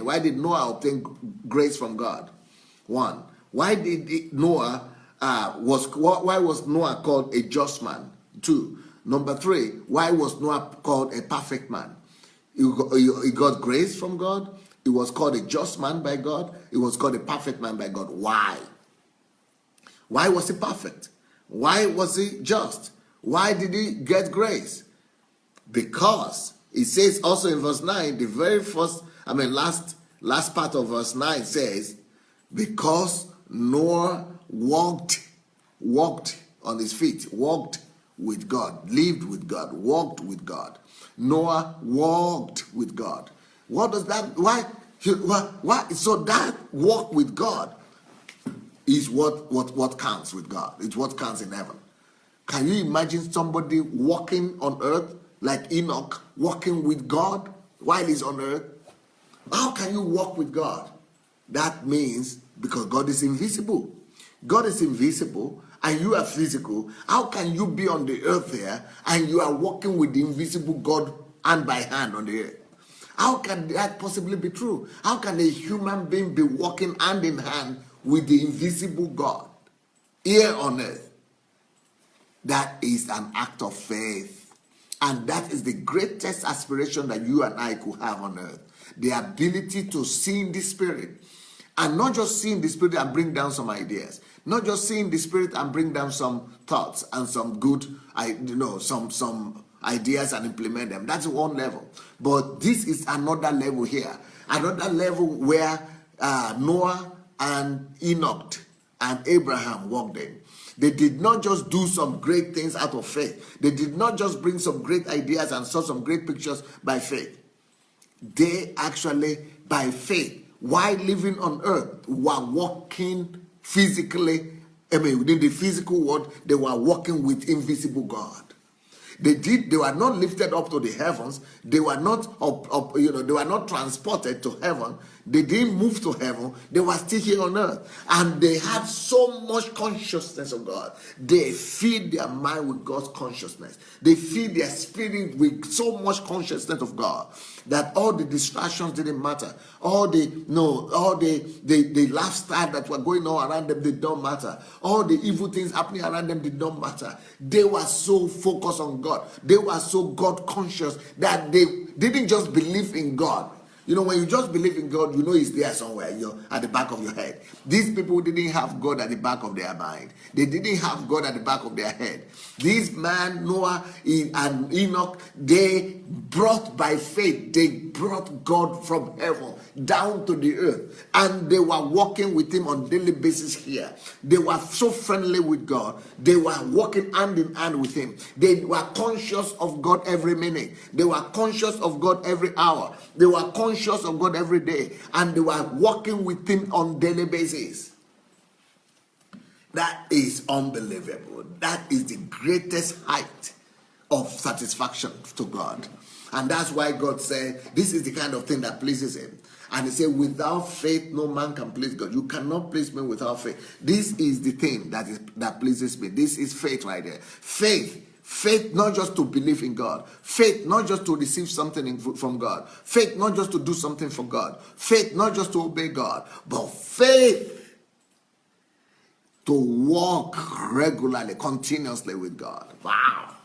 Why did Noah obtain grace from God? 1. Why did Noah why was Noah called a just man? 2. Number 3, why was Noah called a perfect man? He got grace from God. He was called a just man by God. He was called a perfect man by God. Why? Why was he perfect? Why was he just? Why did he get grace? Because it says also in verse 9, the very first, last part of verse 9 says, because Noah walked on his feet, walked with God, lived with God, walked with God. Noah walked with God. What does that, why? So that walk with God is what counts with God. It's what counts in heaven. Can you imagine somebody walking on earth like Enoch, walking with God while he's on earth? How can you walk with God? That means because God is invisible. God is invisible and you are physical. How can you be on the earth here and you are walking with the invisible God hand by hand on the earth? How can that possibly be true? How can a human being be walking hand in hand with the invisible God here on earth? That is an act of faith. And that is the greatest aspiration that you and I could have on earth. The ability to see in the Spirit. And not just see in the Spirit and bring down some ideas. Not just see in the Spirit and bring down some thoughts and some good, some ideas and implement them. That's one level. But this is another level here. Another level where Noah and Enoch and Abraham walked in. They did not just do some great things out of faith. They did not just bring some great ideas and saw some great pictures by faith. They actually, by faith, while living on earth, were walking physically. Within the physical world, they were walking with invisible God. They were not lifted up to the heavens. They were not they were not transported to heaven. They didn't move to heaven. They were still here on earth. And they had so much consciousness of God. They feed their mind with God's consciousness. They feed their spirit with so much consciousness of God that all the distractions didn't matter. All the lifestyle that were going on around them did not matter. All the evil things happening around them did not matter. They were so focused on God. They were so God conscious that they didn't just believe in God. When you just believe in God, He's there somewhere, at the back of your head. These people didn't have God at the back of their mind. They didn't have God at the back of their head. These man, Noah and Enoch, they brought by faith, they brought God from heaven down to the earth. And they were walking with Him on a daily basis here. They were so friendly with God. They were walking hand in hand with Him. They were conscious of God every minute. They were conscious of God every hour. They were conscious of God every day, and they were walking with Him on daily basis. That is unbelievable. That is the greatest height of satisfaction to God. And that's why God said, this is the kind of thing that pleases Him. And He said, without faith, no man can please God. You cannot please me without faith. This is the thing that pleases me. This is faith right there. Faith not just to believe in God. Faith not just to receive something from God. Faith not just to do something for God. Faith not just to obey God. But faith to walk regularly, continuously with God. Wow.